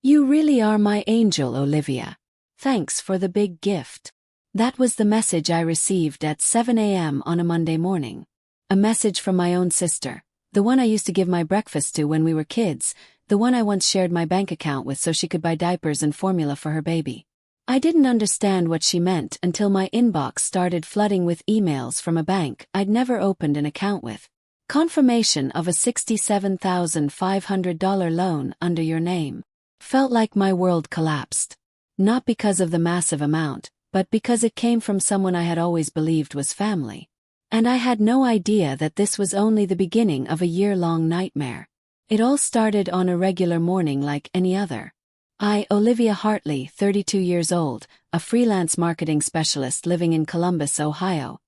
You really are my angel, Olivia. Thanks for the big gift. That was the message I received at 7 a.m. on a Monday morning. A message from my own sister, the one I used to give my breakfast to when we were kids, the one I once shared my bank account with so she could buy diapers and formula for her baby. I didn't understand what she meant until my inbox started flooding with emails from a bank I'd never opened an account with. Confirmation of a $67,500 loan under your name. Felt like my world collapsed. Not because of the massive amount, but because it came from someone I had always believed was family. And I had no idea that this was only the beginning of a year-long nightmare. It all started on a regular morning like any other. I, Olivia Hartley, 32 years old, a freelance marketing specialist living in Columbus, Ohio,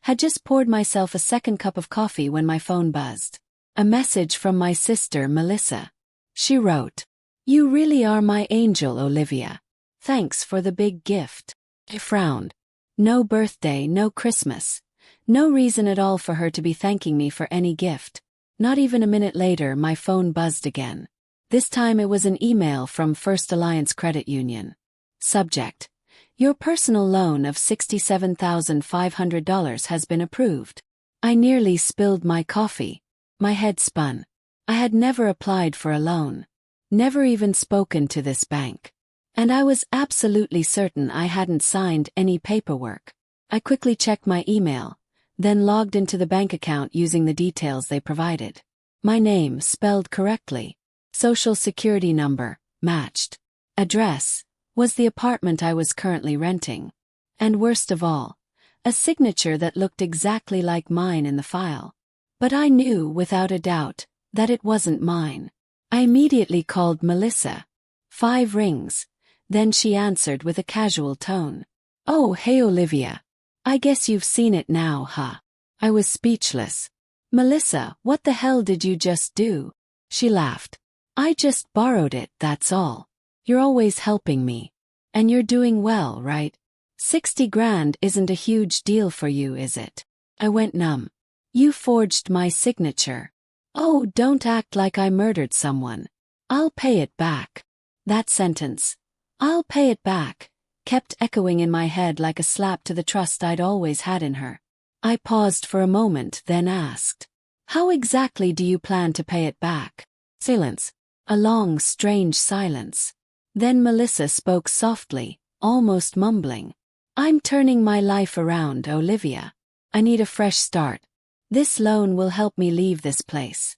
had just poured myself a second cup of coffee when my phone buzzed. A message from my sister, Melissa. She wrote, "You really are my angel, Olivia. Thanks for the big gift." I frowned. No birthday, no Christmas. No reason at all for her to be thanking me for any gift. Not even a minute later, my phone buzzed again. This time it was an email from First Alliance Credit Union. Subject: Your personal loan of $67,500 has been approved. I nearly spilled my coffee. My head spun. I had never applied for a loan. Never even spoken to this bank. And I was absolutely certain I hadn't signed any paperwork. I quickly checked my email, then logged into the bank account using the details they provided. My name spelled correctly. Social security number matched. Address was the apartment I was currently renting. And worst of all, a signature that looked exactly like mine in the file. But I knew without a doubt that it wasn't mine. I immediately called Melissa. 5 rings. Then she answered with a casual tone. "Oh, hey Olivia. I guess you've seen it now, huh?" I was speechless. "Melissa, what the hell did you just do?" She laughed. "I just borrowed it, that's all. You're always helping me. And you're doing well, right? 60 grand isn't a huge deal for you, is it?" I went numb. "You forged my signature." "Oh, don't act like I murdered someone. I'll pay it back." That sentence, "I'll pay it back," kept echoing in my head like a slap to the trust I'd always had in her. I paused for a moment, then asked, "How exactly do you plan to pay it back?" Silence. A long, strange silence. Then Melissa spoke softly, almost mumbling. "I'm turning my life around, Olivia. I need a fresh start. This loan will help me leave this place.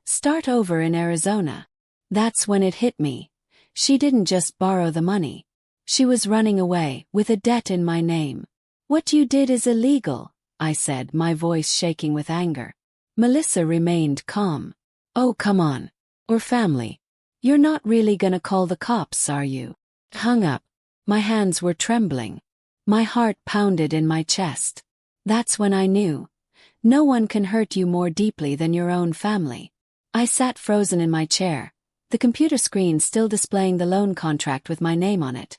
Start over in Arizona." That's when it hit me. She didn't just borrow the money. She was running away, with a debt in my name. "What you did is illegal," I said, my voice shaking with anger. Melissa remained calm. "Oh, come on. We're family. You're not really gonna call the cops, are you?" Hung up. My hands were trembling. My heart pounded in my chest. That's when I knew. No one can hurt you more deeply than your own family. I sat frozen in my chair, the computer screen still displaying the loan contract with my name on it,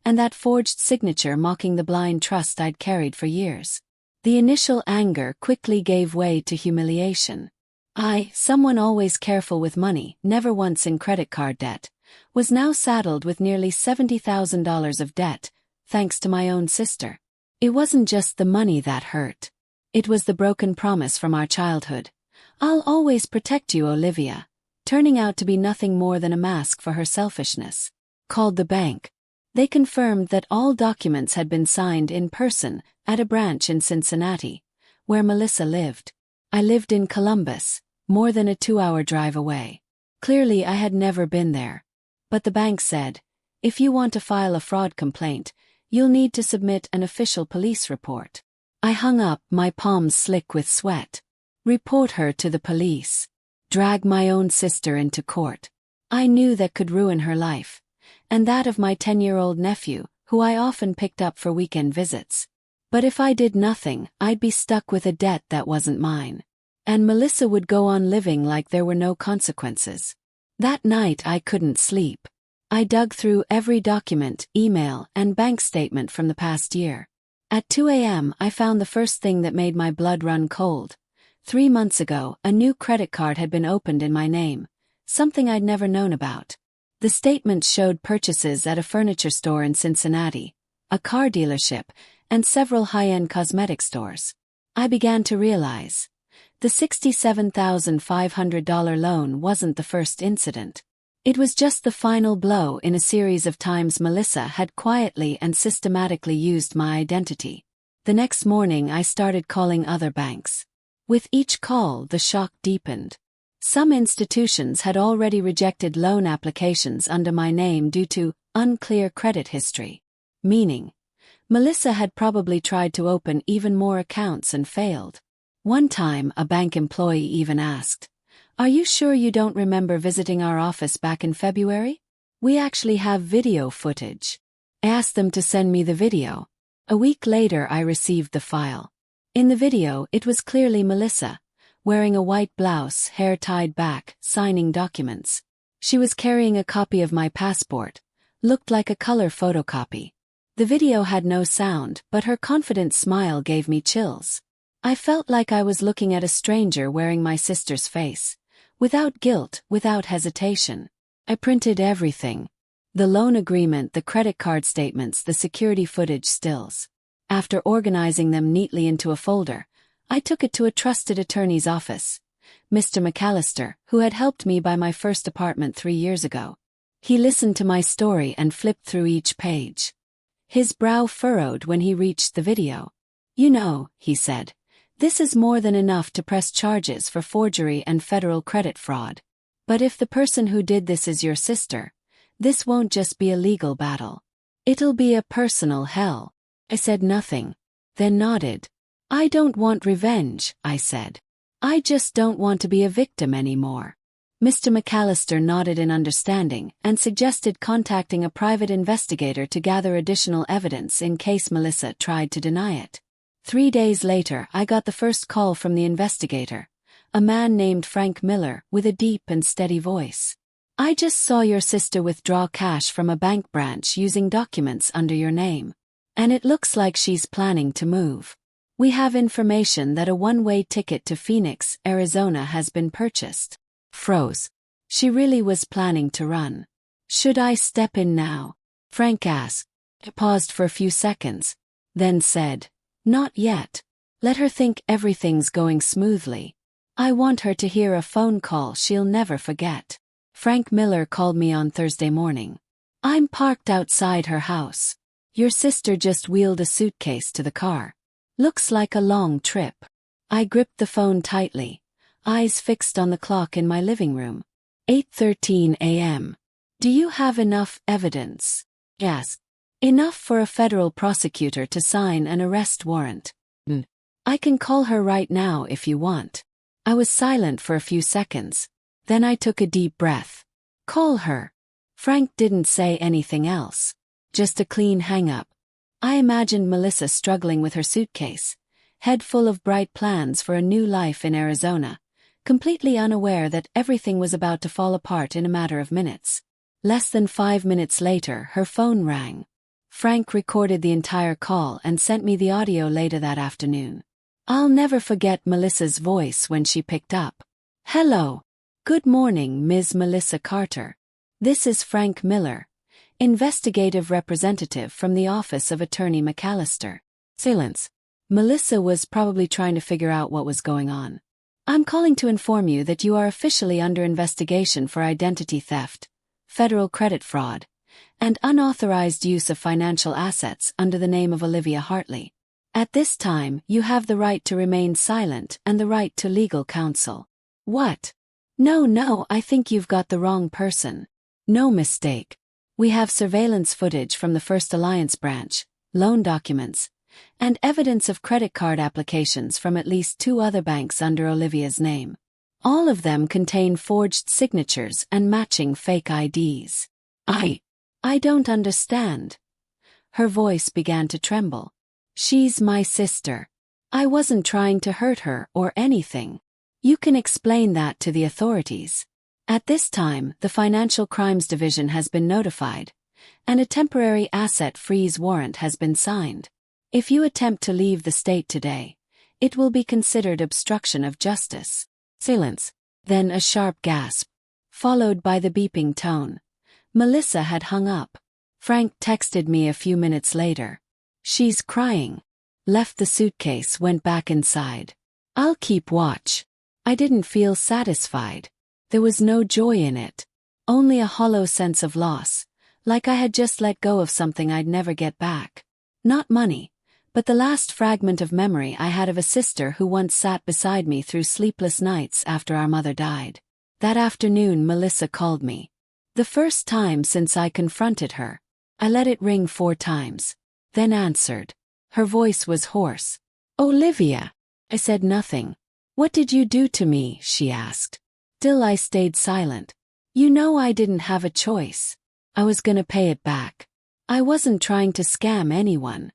and that forged signature mocking the blind trust I'd carried for years. The initial anger quickly gave way to humiliation. I, someone always careful with money, never once in credit card debt, was now saddled with nearly $70,000 of debt, thanks to my own sister. It wasn't just the money that hurt. It was the broken promise from our childhood. "I'll always protect you, Olivia," turning out to be nothing more than a mask for her selfishness. Called the bank. They confirmed that all documents had been signed in person at a branch in Cincinnati, where Melissa lived. I lived in Columbus, more than a 2-hour drive away. Clearly I had never been there. But the bank said, "If you want to file a fraud complaint, you'll need to submit an official police report." I hung up, my palms slick with sweat. Report her to the police. Drag my own sister into court. I knew that could ruin her life. And that of my 10-year-old nephew, who I often picked up for weekend visits. But if I did nothing, I'd be stuck with a debt that wasn't mine. And Melissa would go on living like there were no consequences. That night I couldn't sleep. I dug through every document, email, and bank statement from the past year. At 2 a.m. I found the first thing that made my blood run cold. 3 months ago, a new credit card had been opened in my name, something I'd never known about. The statement showed purchases at a furniture store in Cincinnati, a car dealership, and several high-end cosmetic stores. I began to realize the $67,500 loan wasn't the first incident. It was just the final blow in a series of times Melissa had quietly and systematically used my identity. The next morning I started calling other banks. With each call, the shock deepened. Some institutions had already rejected loan applications under my name due to unclear credit history. Meaning, Melissa had probably tried to open even more accounts and failed. One time, a bank employee even asked, "Are you sure you don't remember visiting our office back in February? We actually have video footage." I asked them to send me the video. A week later I received the file. In the video, it was clearly Melissa, wearing a white blouse, hair tied back, signing documents. She was carrying a copy of my passport, looked like a color photocopy. The video had no sound, but her confident smile gave me chills. I felt like I was looking at a stranger wearing my sister's face. Without guilt, without hesitation. I printed everything. The loan agreement, the credit card statements, the security footage stills. After organizing them neatly into a folder, I took it to a trusted attorney's office, Mr. McAllister, who had helped me buy my first apartment 3 years ago. He listened to my story and flipped through each page. His brow furrowed when he reached the video. "You know," he said, "this is more than enough to press charges for forgery and federal credit fraud. But if the person who did this is your sister, this won't just be a legal battle. It'll be a personal hell." I said nothing, then nodded. "I don't want revenge," I said. "I just don't want to be a victim anymore." Mr. McAllister nodded in understanding and suggested contacting a private investigator to gather additional evidence in case Melissa tried to deny it. 3 days later, I got the first call from the investigator, a man named Frank Miller with a deep and steady voice. "I just saw your sister withdraw cash from a bank branch using documents under your name. And it looks like she's planning to move. We have information that a one-way ticket to Phoenix, Arizona has been purchased." Froze. She really was planning to run. "Should I step in now?" Frank asked. I paused for a few seconds, then said, "Not yet. Let her think everything's going smoothly. I want her to hear a phone call she'll never forget." Frank Miller called me on Thursday morning. "I'm parked outside her house. Your sister just wheeled a suitcase to the car. Looks like a long trip." I gripped the phone tightly, eyes fixed on the clock in my living room. 8:13 a.m. "Do you have enough evidence?" "Yes." "Enough for a federal prosecutor to sign an arrest warrant?" "I can call her right now if you want." I was silent for a few seconds. Then I took a deep breath. "Call her." Frank didn't say anything else. Just a clean hang-up. I imagined Melissa struggling with her suitcase, head full of bright plans for a new life in Arizona, completely unaware that everything was about to fall apart in a matter of minutes. Less than 5 minutes later, her phone rang. Frank recorded the entire call and sent me the audio later that afternoon. I'll never forget Melissa's voice when she picked up. "Hello. Good morning, Ms. Melissa Carter. This is Frank Miller, investigative representative from the office of Attorney McAllister." Silence. Melissa was probably trying to figure out what was going on. "I'm calling to inform you that you are officially under investigation for identity theft, federal credit fraud, and unauthorized use of financial assets under the name of Olivia Hartley. At this time, you have the right to remain silent and the right to legal counsel." "What?" No, I think you've got the wrong person." "No mistake. We have surveillance footage from the First Alliance branch, loan documents, and evidence of credit card applications from at least 2 other banks under Olivia's name. All of them contain forged signatures and matching fake IDs. I don't understand." Her voice began to tremble. "She's my sister. I wasn't trying to hurt her or anything. You can explain that to the authorities. At this time, the Financial Crimes Division has been notified, and a temporary asset freeze warrant has been signed. If you attempt to leave the state today, it will be considered obstruction of justice." Silence. Then a sharp gasp, followed by the beeping tone. Melissa had hung up. Frank texted me a few minutes later. She's crying. Left the suitcase, went back inside. I'll keep watch. I didn't feel satisfied. There was no joy in it. Only a hollow sense of loss, like I had just let go of something I'd never get back. Not money, but the last fragment of memory I had of a sister who once sat beside me through sleepless nights after our mother died. That afternoon Melissa called me. The first time since I confronted her. I let it ring 4 times. Then answered. Her voice was hoarse. "Olivia." I said nothing. "What did you do to me?" she asked. Still I stayed silent. "You know I didn't have a choice. I was gonna pay it back. I wasn't trying to scam anyone.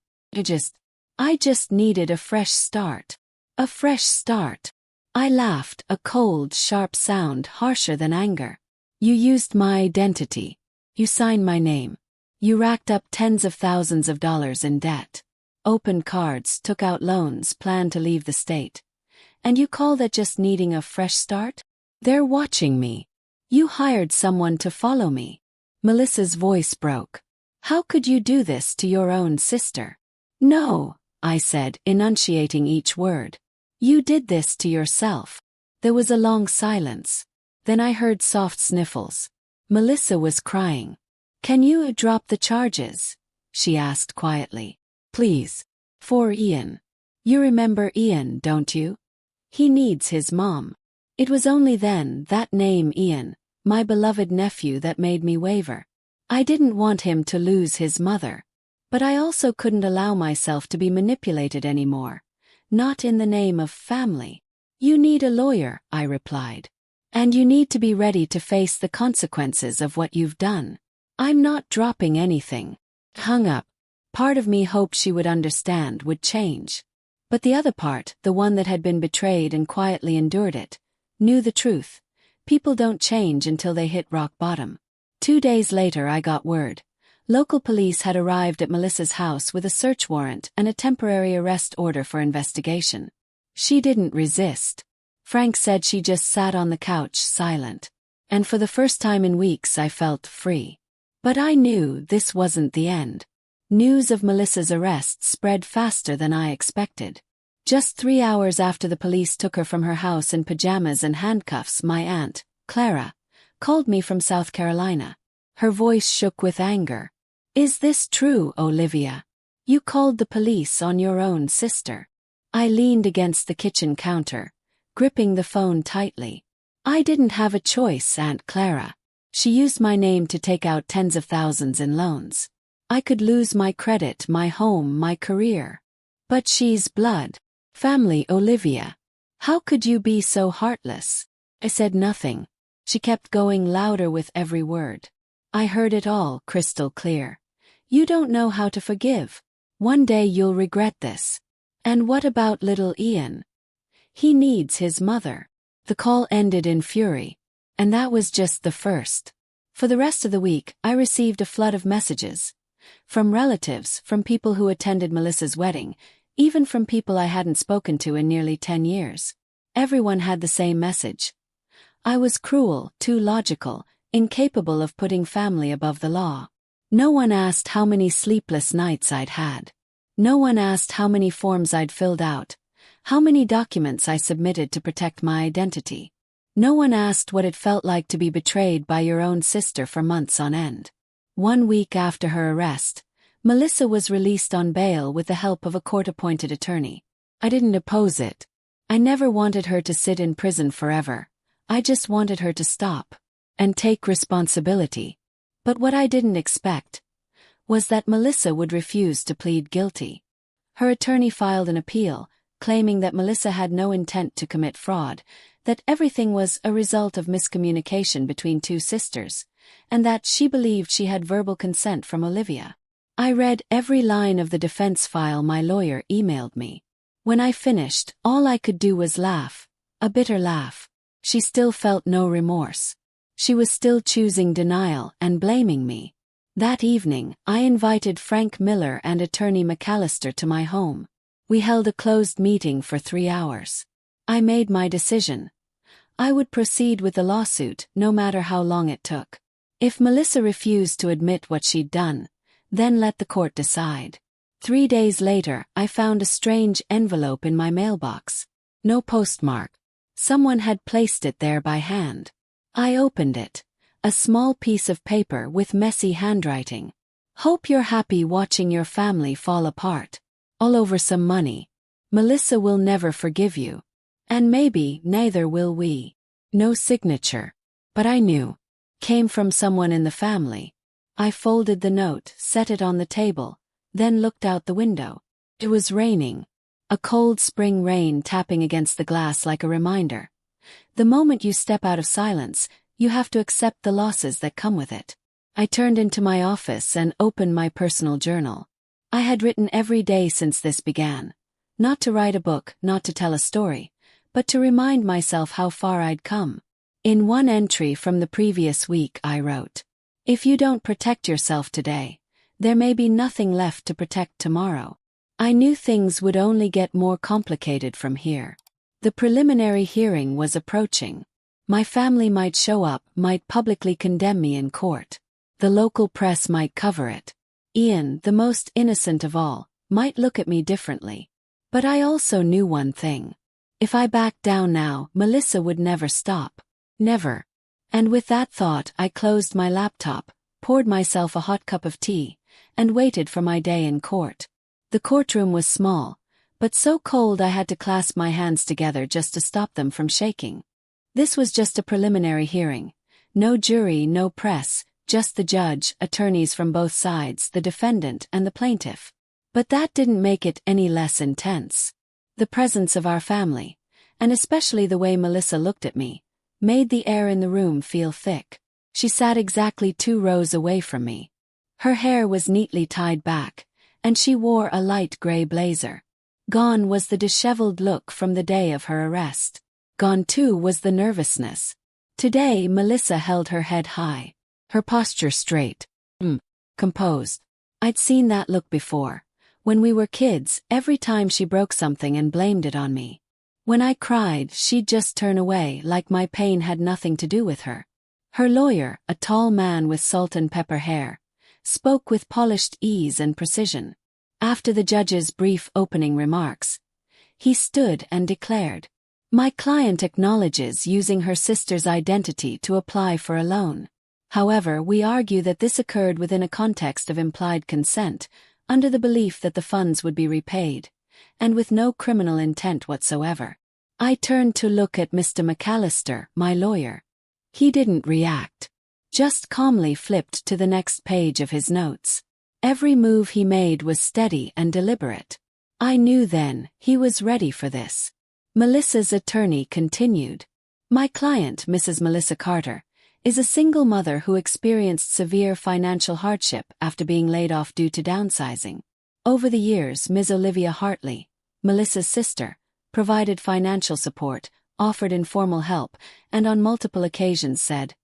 I just needed a fresh start. A fresh start." I laughed, a cold, sharp sound harsher than anger. "You used my identity. You signed my name. You racked up tens of thousands of dollars in debt. Opened cards, took out loans, planned to leave the state. And you call that just needing a fresh start? They're watching me. You hired someone to follow me." Melissa's voice broke. "How could you do this to your own sister?" "No," I said, enunciating each word. "You did this to yourself." There was a long silence. Then I heard soft sniffles. Melissa was crying. "Can you drop the charges?" she asked quietly. "Please. For Ian. You remember Ian, don't you? He needs his mom." It was only then, that name Ian, my beloved nephew, that made me waver. I didn't want him to lose his mother. But I also couldn't allow myself to be manipulated anymore. Not in the name of family. "You need a lawyer," I replied. "And you need to be ready to face the consequences of what you've done." "I'm not dropping anything." Hung up. Part of me hoped she would understand, would change. But the other part, the one that had been betrayed and quietly endured it, knew the truth. People don't change until they hit rock bottom. 2 days later I got word. Local police had arrived at Melissa's house with a search warrant and a temporary arrest order for investigation. She didn't resist. Frank said she just sat on the couch, silent. And for the first time in weeks I felt free. But I knew this wasn't the end. News of Melissa's arrest spread faster than I expected. Just 3 hours after the police took her from her house in pajamas and handcuffs, my aunt, Clara, called me from South Carolina. Her voice shook with anger. "Is this true, Olivia? You called the police on your own sister?" I leaned against the kitchen counter, gripping the phone tightly. "I didn't have a choice, Aunt Clara. She used my name to take out tens of thousands in loans. I could lose my credit, my home, my career. But she's blood. Family, Olivia. How could you be so heartless?" I said nothing. She kept going, louder with every word. "I heard it all, crystal clear. You don't know how to forgive. One day you'll regret this. And what about little Ian? He needs his mother." The call ended in fury. And that was just the first. For the rest of the week, I received a flood of messages. From relatives, from people who attended Melissa's wedding, even from people I hadn't spoken to in nearly 10 years. Everyone had the same message. I was cruel, too logical, incapable of putting family above the law. No one asked how many sleepless nights I'd had. No one asked how many forms I'd filled out, how many documents I submitted to protect my identity. No one asked what it felt like to be betrayed by your own sister for months on end. 1 week after her arrest, Melissa was released on bail with the help of a court-appointed attorney. I didn't oppose it. I never wanted her to sit in prison forever. I just wanted her to stop and take responsibility. But what I didn't expect was that Melissa would refuse to plead guilty. Her attorney filed an appeal, claiming that Melissa had no intent to commit fraud, that everything was a result of miscommunication between 2 sisters, and that she believed she had verbal consent from Olivia. I read every line of the defense file my lawyer emailed me. When I finished, all I could do was laugh, a bitter laugh. She still felt no remorse. She was still choosing denial and blaming me. That evening, I invited Frank Miller and attorney McAllister to my home. We held a closed meeting for 3 hours. I made my decision. I would proceed with the lawsuit, no matter how long it took. If Melissa refused to admit what she'd done, then let the court decide. 3 days later, I found a strange envelope in my mailbox. No postmark. Someone had placed it there by hand. I opened it. A small piece of paper with messy handwriting. Hope you're happy watching your family fall apart. All over some money. Melissa will never forgive you. And maybe neither will we. No signature. But I knew. Came from someone in the family. I folded the note, set it on the table, then looked out the window. It was raining. A cold spring rain tapping against the glass like a reminder. The moment you step out of silence, you have to accept the losses that come with it. I turned into my office and opened my personal journal. I had written every day since this began. Not to write a book, not to tell a story, but to remind myself how far I'd come. In one entry from the previous week I wrote, "If you don't protect yourself today, there may be nothing left to protect tomorrow." I knew things would only get more complicated from here. The preliminary hearing was approaching. My family might show up, might publicly condemn me in court. The local press might cover it. Ian, the most innocent of all, might look at me differently. But I also knew one thing. If I backed down now, Melissa would never stop. Never. And with that thought, I closed my laptop, poured myself a hot cup of tea, and waited for my day in court. The courtroom was small, but so cold I had to clasp my hands together just to stop them from shaking. This was just a preliminary hearing. No jury, no press, just the judge, attorneys from both sides, the defendant and the plaintiff. But that didn't make it any less intense. The presence of our family, and especially the way Melissa looked at me, made the air in the room feel thick. She sat exactly 2 rows away from me. Her hair was neatly tied back, and she wore a light gray blazer. Gone was the disheveled look from the day of her arrest. Gone too was the nervousness. Today Melissa held her head high, her posture straight, composed. I'd seen that look before. When we were kids, every time she broke something and blamed it on me. When I cried, she'd just turn away like my pain had nothing to do with her. Her lawyer, a tall man with salt and pepper hair, spoke with polished ease and precision. After the judge's brief opening remarks, he stood and declared, "My client acknowledges using her sister's identity to apply for a loan. However, we argue that this occurred within a context of implied consent, under the belief that the funds would be repaid, and with no criminal intent whatsoever." I turned to look at Mr. McAllister, my lawyer. He didn't react. Just calmly flipped to the next page of his notes. Every move he made was steady and deliberate. I knew then, he was ready for this. Melissa's attorney continued. "My client, Mrs. Melissa Carter, is a single mother who experienced severe financial hardship after being laid off due to downsizing. Over the years, Ms. Olivia Hartley, Melissa's sister, provided financial support, offered informal help, and on multiple occasions said,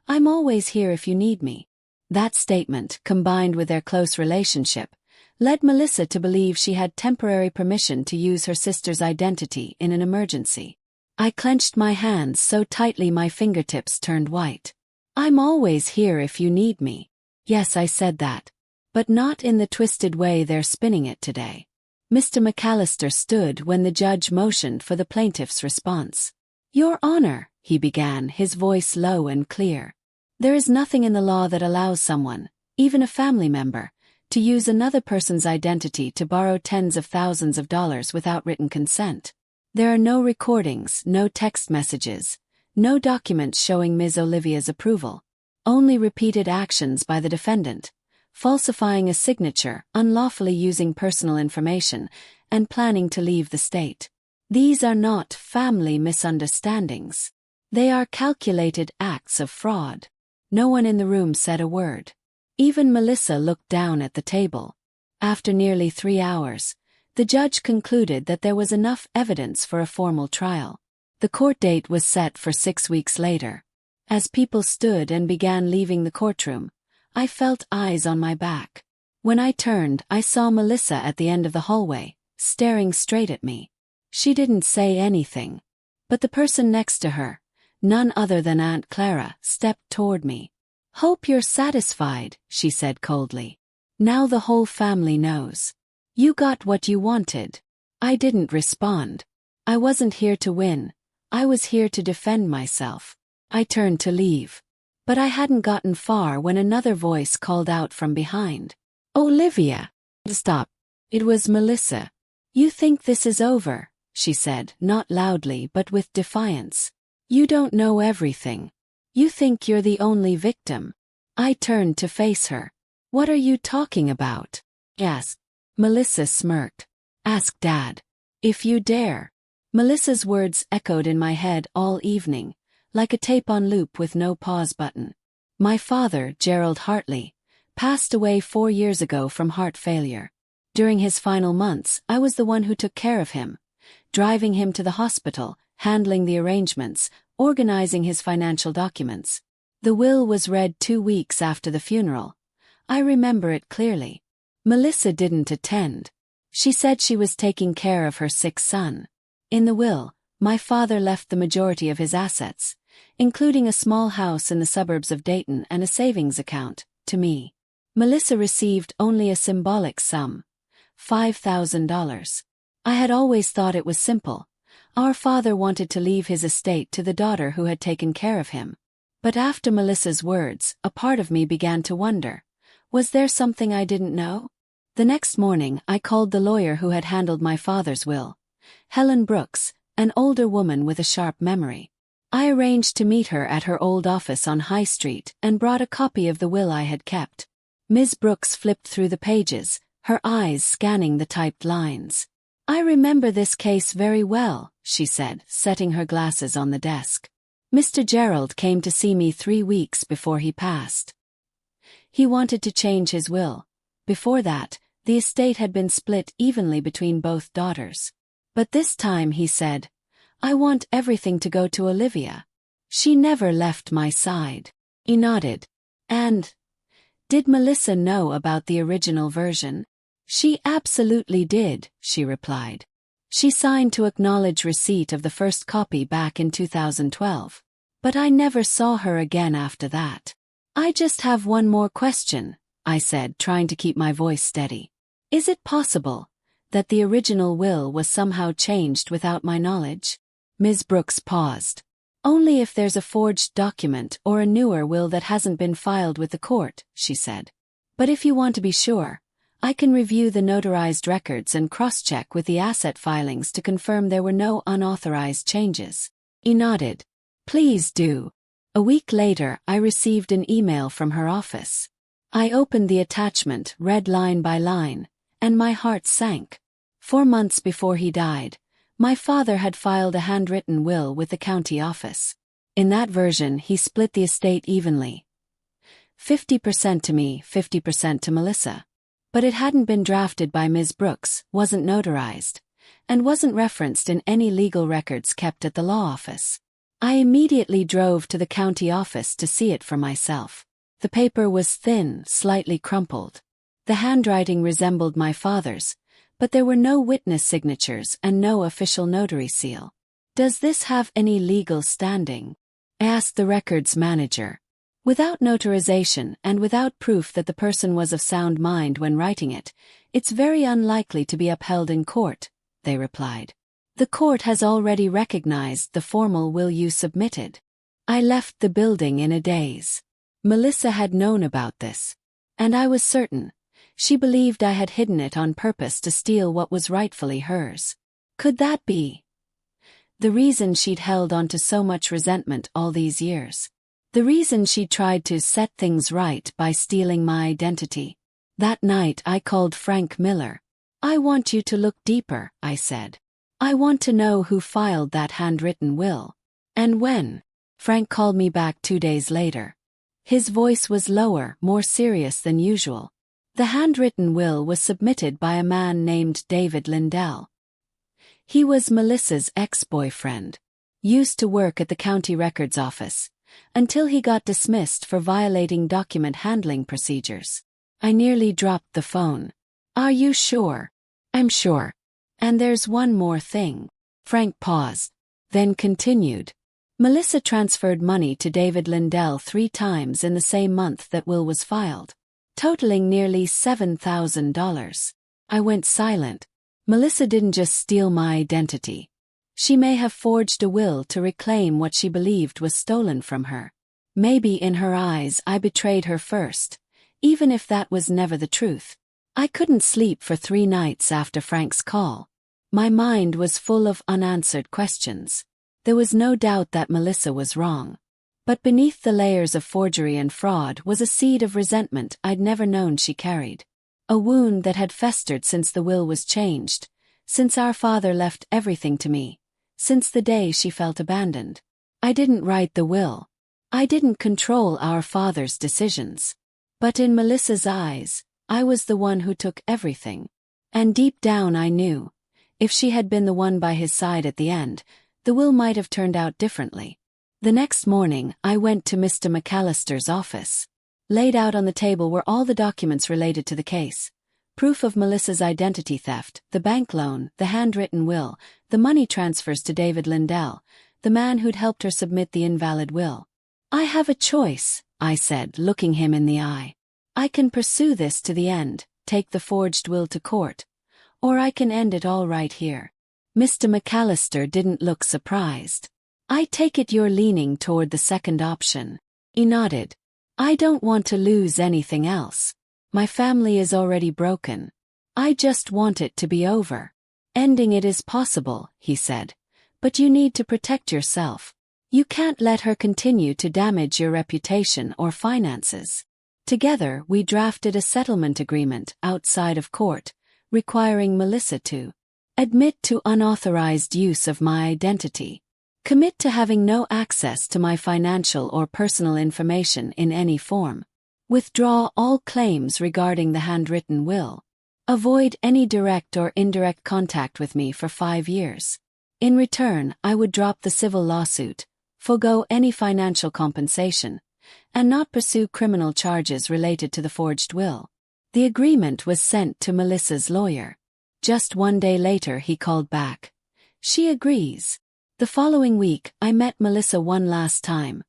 'I'm always here if you need me.' That statement, combined with their close relationship, led Melissa to believe she had temporary permission to use her sister's identity in an emergency. I clenched my hands so tightly my fingertips turned white. 'I'm always here if you need me.' Yes, I said that. But not in the twisted way they're spinning it today. Mr. McAllister stood when the judge motioned for the plaintiff's response. "Your Honor," he began, his voice low and clear. "There is nothing in the law that allows someone, even a family member, to use another person's identity to borrow tens of thousands of dollars without written consent. There are no recordings, no text messages, no documents showing Ms. Olivia's approval. Only repeated actions by the defendant, falsifying a signature, unlawfully using personal information, and planning to leave the state. These are not family misunderstandings. They are calculated acts of fraud." No one in the room said a word. Even Melissa looked down at the table. After nearly 3 hours, the judge concluded that there was enough evidence for a formal trial. The court date was set for 6 weeks later. As people stood and began leaving the courtroom, I felt eyes on my back. When I turned, I saw Melissa at the end of the hallway, staring straight at me. She didn't say anything. But the person next to her, none other than Aunt Clara, stepped toward me. Hope you're satisfied, she said coldly. Now the whole family knows. You got what you wanted. I didn't respond. I wasn't here to win. I was here to defend myself. I turned to leave. But I hadn't gotten far when another voice called out from behind. Olivia! Stop. It was Melissa. You think this is over, she said, not loudly but with defiance. You don't know everything. You think you're the only victim. I turned to face her. What are you talking about? Asked. Melissa smirked. Ask Dad. If you dare. Melissa's words echoed in my head all evening, like a tape on loop with no pause button. My father, Gerald Hartley, passed away 4 years ago from heart failure. During his final months, I was the one who took care of him, driving him to the hospital, handling the arrangements, organizing his financial documents. The will was read 2 weeks after the funeral. I remember it clearly. Melissa didn't attend. She said she was taking care of her sick son. In the will, my father left the majority of his assets, including a small house in the suburbs of Dayton and a savings account, to me. Melissa received only a symbolic sum, $5,000. I had always thought it was simple. Our father wanted to leave his estate to the daughter who had taken care of him. But after Melissa's words, a part of me began to wonder. Was there something I didn't know? The next morning, I called the lawyer who had handled my father's will, Helen Brooks, an older woman with a sharp memory. I arranged to meet her at her old office on High Street and brought a copy of the will I had kept. Ms. Brooks flipped through the pages, her eyes scanning the typed lines. I remember this case very well, she said, setting her glasses on the desk. Mr. Gerald came to see me 3 weeks before he passed. He wanted to change his will. Before that, the estate had been split evenly between both daughters. But this time he said, I want everything to go to Olivia. She never left my side. He nodded. And, did Melissa know about the original version? She absolutely did, she replied. She signed to acknowledge receipt of the first copy back in 2012. But I never saw her again after that. I just have one more question, I said, trying to keep my voice steady. Is it possible that the original will was somehow changed without my knowledge? Ms. Brooks paused. Only if there's a forged document or a newer will that hasn't been filed with the court, she said. But if you want to be sure, I can review the notarized records and cross-check with the asset filings to confirm there were no unauthorized changes. He nodded. Please do. A week later, I received an email from her office. I opened the attachment, read line by line, and my heart sank. 4 months before he died, my father had filed a handwritten will with the county office. In that version, he split the estate evenly. 50% to me, 50% to Melissa. But it hadn't been drafted by Ms. Brooks, wasn't notarized, and wasn't referenced in any legal records kept at the law office. I immediately drove to the county office to see it for myself. The paper was thin, slightly crumpled. The handwriting resembled my father's, but there were no witness signatures and no official notary seal. Does this have any legal standing? I asked the records manager. Without notarization and without proof that the person was of sound mind when writing it, it's very unlikely to be upheld in court, they replied. The court has already recognized the formal will you submitted. I left the building in a daze. Melissa had known about this. And I was certain. She believed I had hidden it on purpose to steal what was rightfully hers. Could that be the reason she'd held on to so much resentment all these years? The reason she tried to set things right by stealing my identity? That night I called Frank Miller. I want you to look deeper, I said. I want to know who filed that handwritten will. And when? Frank called me back 2 days later. His voice was lower, more serious than usual. The handwritten will was submitted by a man named David Lindell. He was Melissa's ex-boyfriend. Used to work at the county records office, until he got dismissed for violating document handling procedures. I nearly dropped the phone. Are you sure? I'm sure. And there's one more thing. Frank paused, then continued. Melissa transferred money to David Lindell 3 times in the same month that will was filed, totaling nearly $7,000. I went silent. Melissa didn't just steal my identity. She may have forged a will to reclaim what she believed was stolen from her. Maybe in her eyes I betrayed her first, even if that was never the truth. I couldn't sleep for 3 nights after Frank's call. My mind was full of unanswered questions. There was no doubt that Melissa was wrong. But beneath the layers of forgery and fraud was a seed of resentment I'd never known she carried. A wound that had festered since the will was changed, since our father left everything to me, since the day she felt abandoned. I didn't write the will. I didn't control our father's decisions. But in Melissa's eyes, I was the one who took everything. And deep down I knew, if she had been the one by his side at the end, the will might have turned out differently. The next morning, I went to Mr. McAllister's office. Laid out on the table were all the documents related to the case. Proof of Melissa's identity theft, the bank loan, the handwritten will, the money transfers to David Lindell, the man who'd helped her submit the invalid will. I have a choice, I said, looking him in the eye. I can pursue this to the end, take the forged will to court, or I can end it all right here. Mr. McAllister didn't look surprised. I take it you're leaning toward the second option. He nodded. I don't want to lose anything else. My family is already broken. I just want it to be over. Ending it is possible, he said, but you need to protect yourself. You can't let her continue to damage your reputation or finances. Together, we drafted a settlement agreement outside of court, requiring Melissa to admit to unauthorized use of my identity, commit to having no access to my financial or personal information in any form, withdraw all claims regarding the handwritten will, avoid any direct or indirect contact with me for 5 years. In return, I would drop the civil lawsuit, forego any financial compensation, and not pursue criminal charges related to the forged will. The agreement was sent to Melissa's lawyer. Just 1 day later he called back. She agrees. The following week I met Melissa one last time,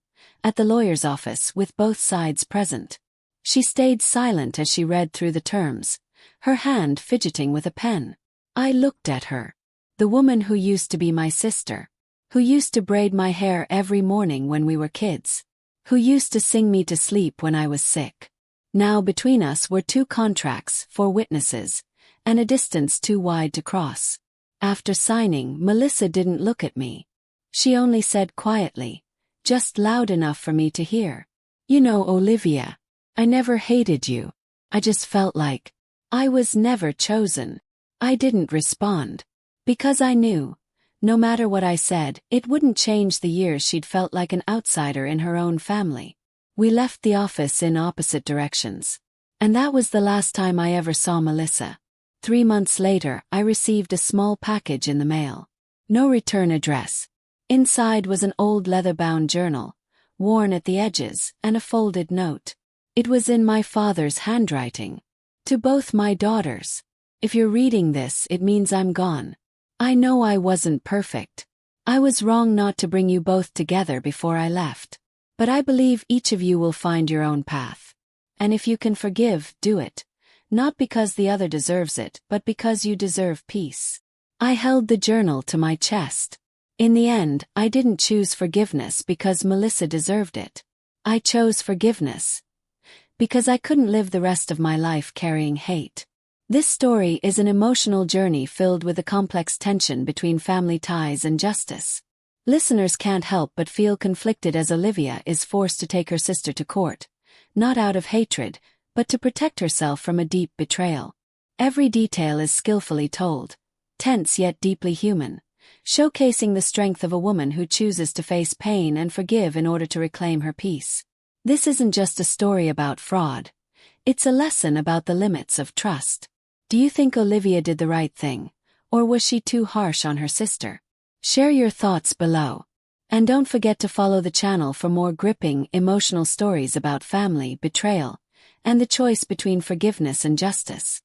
at the lawyer's office with both sides present. She stayed silent as she read through the terms, her hand fidgeting with a pen. I looked at her. The woman who used to be my sister, who used to braid my hair every morning when we were kids, who used to sing me to sleep when I was sick. Now between us were 2 contracts, 4 witnesses, and a distance too wide to cross. After signing, Melissa didn't look at me. She only said quietly, just loud enough for me to hear, "You know, Olivia, I never hated you. I just felt like I was never chosen." I didn't respond. Because I knew, no matter what I said, it wouldn't change the years she'd felt like an outsider in her own family. We left the office in opposite directions. And that was the last time I ever saw Melissa. 3 months later, I received a small package in the mail. No return address. Inside was an old leather-bound journal, worn at the edges, and a folded note. It was in my father's handwriting. To both my daughters. If you're reading this, it means I'm gone. I know I wasn't perfect. I was wrong not to bring you both together before I left. But I believe each of you will find your own path. And if you can forgive, do it. Not because the other deserves it, but because you deserve peace. I held the journal to my chest. In the end, I didn't choose forgiveness because Melissa deserved it. I chose forgiveness because I couldn't live the rest of my life carrying hate. This story is an emotional journey filled with a complex tension between family ties and justice. Listeners can't help but feel conflicted as Olivia is forced to take her sister to court, not out of hatred, but to protect herself from a deep betrayal. Every detail is skillfully told, tense yet deeply human, showcasing the strength of a woman who chooses to face pain and forgive in order to reclaim her peace. This isn't just a story about fraud. It's a lesson about the limits of trust. Do you think Olivia did the right thing, or was she too harsh on her sister? Share your thoughts below. And don't forget to follow the channel for more gripping, emotional stories about family, betrayal, and the choice between forgiveness and justice.